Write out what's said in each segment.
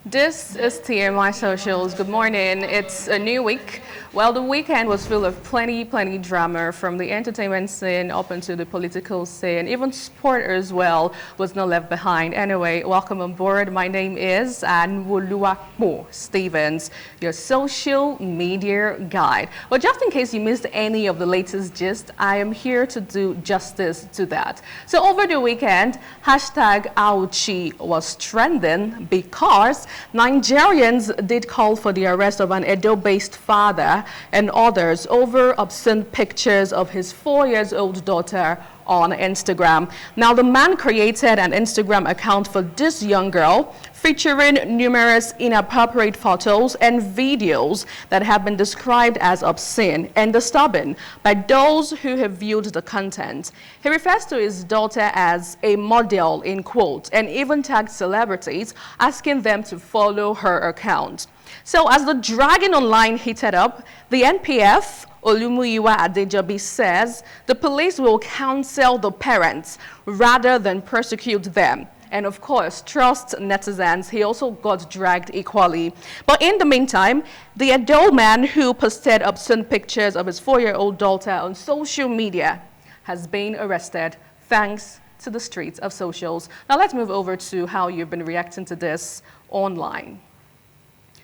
This is TMI Socials. Good morning. It's a new week. Well, the weekend was full of plenty drama from the entertainment scene up into the political scene. Even sport as well was not left behind. Anyway, welcome on board. My name is Anwoluwapo Stevens, your social media guide. Well, just in case you missed any of the latest gist, I am here to do justice to that. So over the weekend, #Auchi was trending because Nigerians did call for the arrest of an Edo-based father and others over obscene pictures of his 4-year-old daughter on Instagram. Now, the man created an Instagram account for this young girl featuring numerous inappropriate photos and videos that have been described as obscene and disturbing by those who have viewed the content. He refers to his daughter as a model in quotes and even tagged celebrities, asking them to follow her account. So as the dragging online heated up, the NPF Olumuyiwa Adejobi says the police will counsel the parents rather than prosecute them. And of course, trust netizens. He also got dragged equally. But in the meantime, the adult man who posted obscene pictures of his 4-year-old daughter on social media has been arrested thanks to the streets of socials. Now let's move over to how you've been reacting to this online.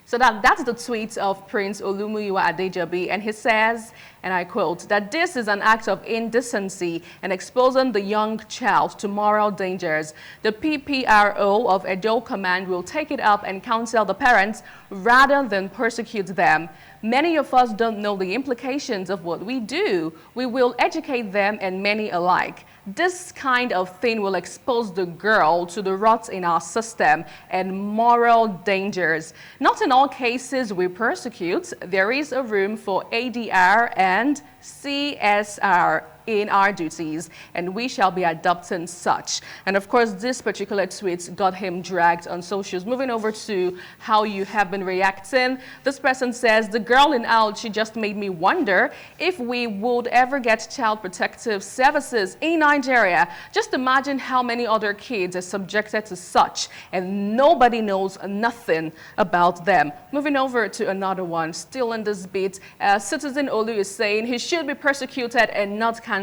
So that's the tweet of Prince Olumuyiwa Adejobi, and he says, and I quote, that this is an act of indecency and exposing the young child to moral dangers. The PPRO of Edo Command will take it up and counsel the parents rather than persecute them. Many of us don't know the implications of what we do. We will educate them and many alike. This kind of thing will expose the girl to the rots in our system and moral dangers. Not in all cases we persecute. There is a room for ADR and CSR in our duties, and we shall be adopting such. And of course, this particular tweet got him dragged on socials. Moving over to how you have been reacting. This person says, the girl in Auchi just made me wonder if we would ever get child protective services in Nigeria. Just imagine how many other kids are subjected to such, and nobody knows nothing about them. Moving over to another one, still in this beat, Citizen Olu is saying he should be persecuted and not cancelled.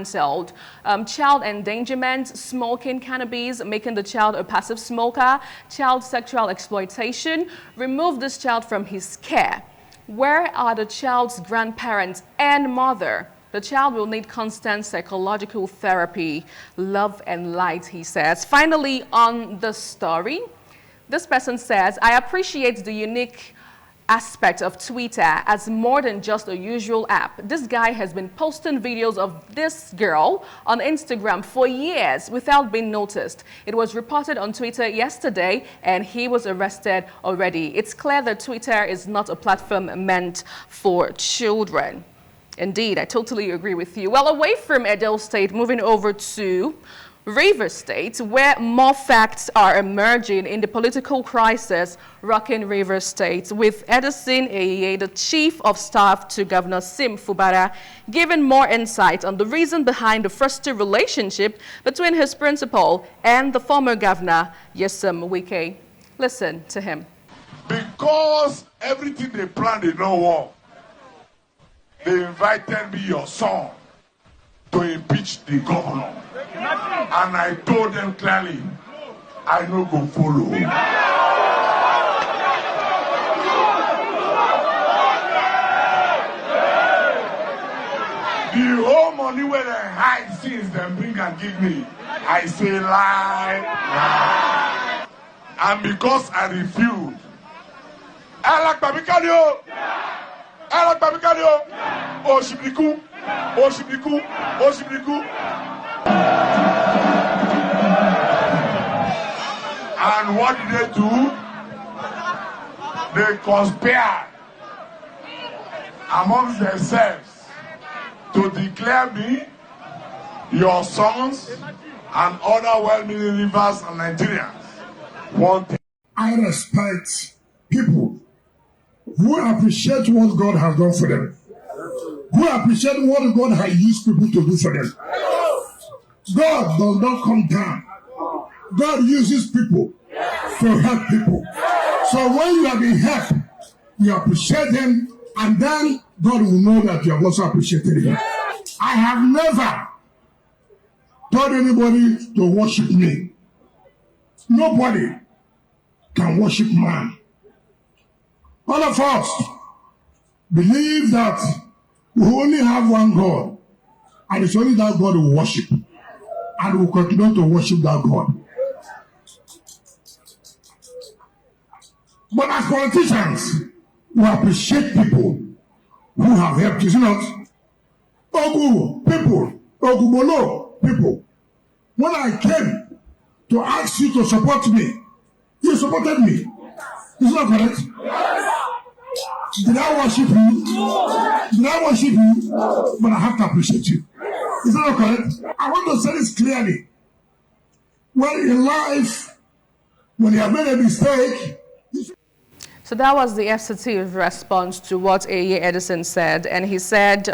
Child endangerment, smoking cannabis, making the child a passive smoker, child sexual exploitation. Remove this child from his care. Where are the child's grandparents and mother? The child will need constant psychological therapy. Love and light, he says. Finally, on the story, this person says, I appreciate the unique aspect of Twitter as more than just a usual app. This guy has been posting videos of this girl on Instagram for years without being noticed. It was reported on Twitter yesterday and he was arrested already. It's clear that Twitter is not a platform meant for children. Indeed, I totally agree with you. Well, away from Edo State, moving over to Rivers State, where more facts are emerging in the political crisis rocking Rivers State, with Edison Ehie, the Chief of Staff to Governor Siminalayi Fubara, giving more insight on the reason behind the frosty relationship between his principal and the former governor, Nyesom Wike. Listen to him. Because everything they planned did not work, they invited me, your son, to impeach the governor. And I told them clearly, I no go follow. The whole money where they hide since they bring and give me, I say lie. And because I refuse, I like Babikadio. Oshibiku. And what did they do? They conspired amongst themselves to declare me, your sons, and other well-meaning rivers and Nigerians wanted. I respect people who appreciate what God has done for them, who appreciate what God has used people to do for them. God does not come down. God uses people to help people. So when you have been helped, you appreciate him, and then God will know that you have also appreciated him. I have never told anybody to worship me. Nobody can worship man. All of us believe that we only have one God, and it's only that God we worship, and we continue to worship that God. But as politicians, we appreciate people who have helped us, not Ogu people, Ogubolo people. When I came to ask you to support me, you supported me. Is that correct? Did I worship you? Did I worship you? But I have to appreciate you. Is that correct? I want to say this clearly. Well, in life, when you have made a mistake, so that was the FCT's response to what Ehie Edison said. And he said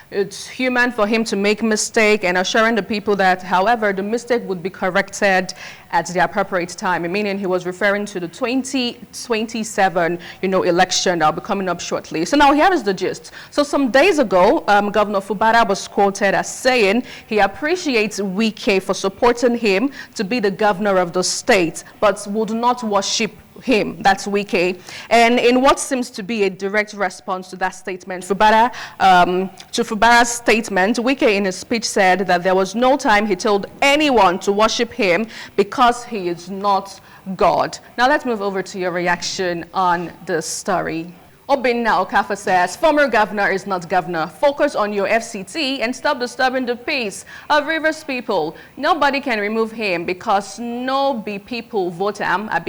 it's human for him to make a mistake, and assuring the people that, however, the mistake would be corrected at the appropriate time. Meaning he was referring to the 2027, election that will be coming up shortly. So now here is the gist. So some days ago, Governor Fubara was quoted as saying he appreciates Wike for supporting him to be the governor of the state, but would not worship him, that's Wike. And in what seems to be a direct response to that statement, Fubara's statement, Wike in his speech said that there was no time he told anyone to worship him because he is not God. Now let's move over to your reaction on this story. Obinna Okafor says, former governor is not governor. Focus on your FCT and stop disturbing the peace of Rivers people. Nobody can remove him because no be people vote him, a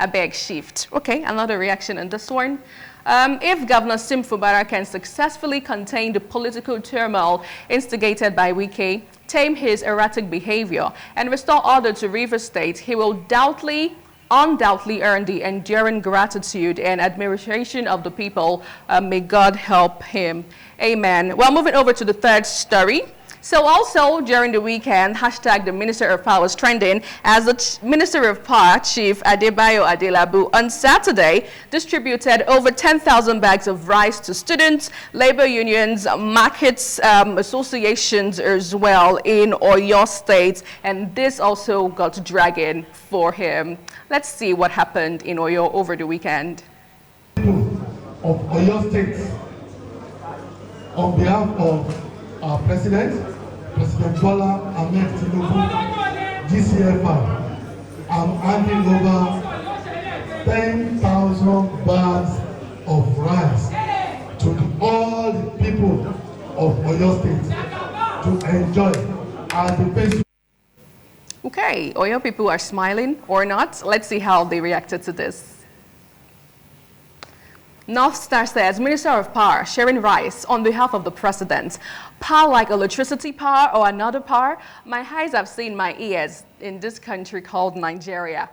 beg shift. Okay, another reaction on this one. If Governor Sim Fubara can successfully contain the political turmoil instigated by Wike, tame his erratic behavior, and restore order to Rivers State, he will undoubtedly earn the enduring gratitude and admiration of the people. May God help him. Amen. Well, moving over to the third story. So also during the weekend, hashtag the Minister of Power was trending as the Minister of Power, Chief Adebayo Adelabu, on Saturday distributed over 10,000 bags of rice to students, labor unions, markets, associations as well in Oyo State. And this also got dragging for him. Let's see what happened in Oyo over the weekend. Of Oyo State, on behalf of our President Bola Ahmed Tinubu, GCFR, I'm handing over 10,000 bags of rice to all the people of Oyo State to enjoy at the best. Okay, Oyo people are smiling or not. Let's see how they reacted to this. North Star says, Minister of Power sharing rice on behalf of the President. Power like electricity power or another power? My eyes have seen my ears in this country called Nigeria.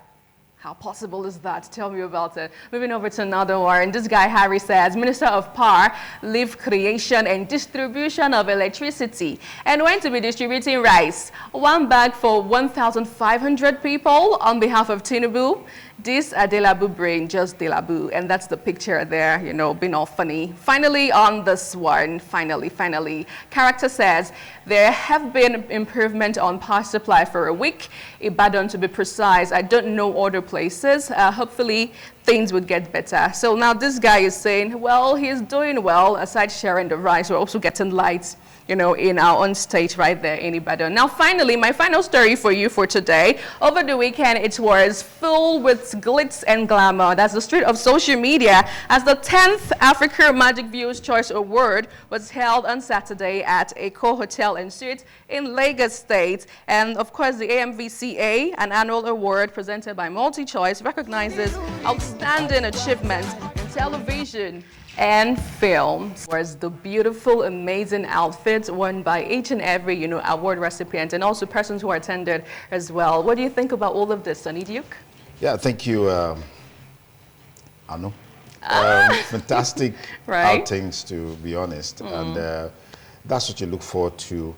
How possible is that? Tell me about it. Moving over to another one. This guy, Harry, says, Minister of Power, leave creation and distribution of electricity. And when to be distributing rice? One bag for 1,500 people on behalf of Tinubu. This Adelabu brain, just Delabu. And that's the picture there, being all funny. Finally, on this one, finally. Character says, there have been improvement on power supply for a week. Ibadan, to be precise. I don't know other places. Hopefully, things would get better. So now this guy is saying, well, he's doing well. Aside sharing the rice, we're also getting lights, in our own state right there in Ibadan. Now, finally, my final story for you for today. Over the weekend, it was full with glitz and glamour. That's the street of social media, as the 10th Africa Magic Viewers Choice Award was held on Saturday at Eco Hotel and Suites in Lagos State. And of course, the AMVCA, an annual award presented by MultiChoice, recognizes outstanding achievements in television and film. Was the beautiful, amazing outfits worn by each and every, award recipient, and also persons who attended as well. What do you think about all of this, Sonny Duke? Yeah, thank you, Anu. Fantastic outings, to be honest, and that's what you look forward to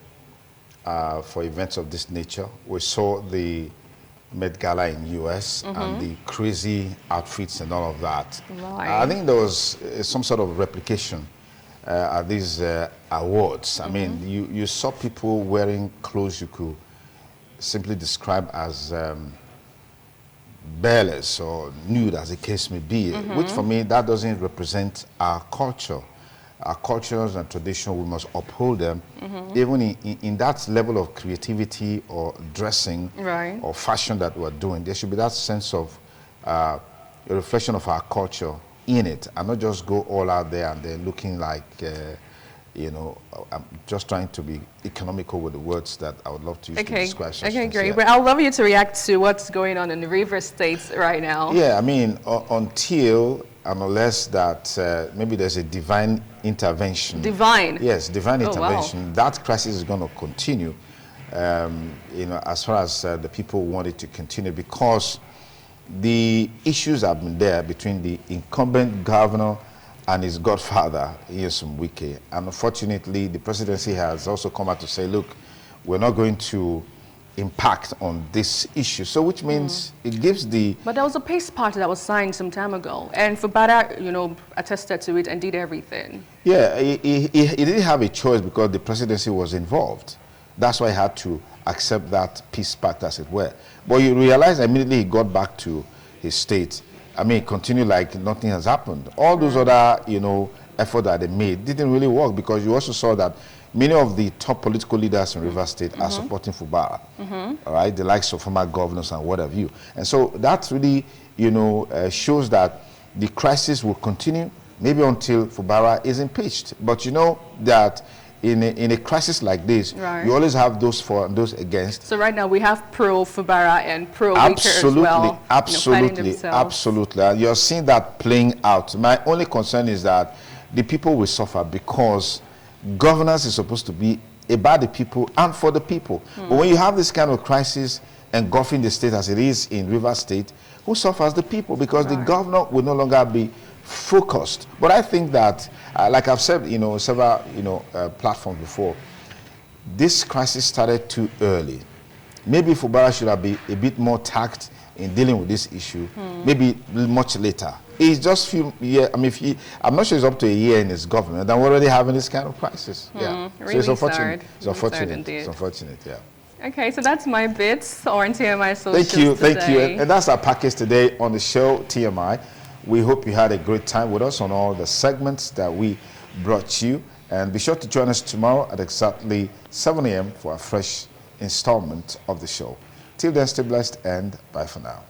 for events of this nature. We saw the Met Gala in US and the crazy outfits and all of that. Right. I think there was some sort of replication at these awards. I mean, you saw people wearing clothes you could simply describe as bearless or nude, as the case may be, which for me, that doesn't represent our culture. Our cultures and tradition, we must uphold them, even in that level of creativity or dressing or fashion that we're doing. There should be that sense of a reflection of our culture in it, and not just go all out there and they're looking like, you know, I'm just trying to be economical with the words that I would love to use to describe such Okay, things. great. Yeah. But I'd love you to react to what's going on in the River States right now. Yeah, I mean, until and unless that maybe there's a divine intervention. Divine? Yes, divine intervention. Wow. That crisis is going to continue, you know, as far as the people want it to continue, because the issues have been there between the incumbent governor and his godfather, Nyesom Wike. And unfortunately, the presidency has also come out to say, look, we're not going to impact on this issue. So which means it gives the... But there was a peace party that was signed some time ago, and Fubara, you know, attested to it and did everything. Yeah, he didn't have a choice because the presidency was involved. That's why he had to accept that peace pact, as it were. But you realize immediately he got back to his state. I mean, continued like nothing has happened. All those other, you know, effort that they made didn't really work, because you also saw that many of the top political leaders in Rivers State are supporting Fubara, all right, the likes of former governors and what have you. And so that really, you know, shows that the crisis will continue, maybe until Fubara is impeached. But you know that in a crisis like this, you always have those for and those against. So right now we have pro-Fubara and pro-Wike as well. Absolutely, absolutely. And you're seeing that playing out. My only concern is that the people will suffer, because governance is supposed to be about the people and for the people. But when you have this kind of crisis engulfing the state as it is in Rivers State, who suffers? The people, because the governor will no longer be focused. But I think that, like I've said, you know, several, you know, platforms before, this crisis started too early. Maybe Fubara should have been a bit more tact in dealing with this issue, maybe much later. It's just few years. I mean, I'm not sure it's up to a year in his government, and we're already having this kind of crisis. Yeah, really so it's unfortunate. Sad. It's unfortunate. Indeed. It's unfortunate. Yeah. Okay, so that's my bits on TMI Socials. Thank you, today. thank you, and that's our package today on the show TMI. We hope you had a great time with us on all the segments that we brought you, and be sure to join us tomorrow at exactly 7 a.m. for a fresh installment of the show. Till then, stay blessed and bye for now.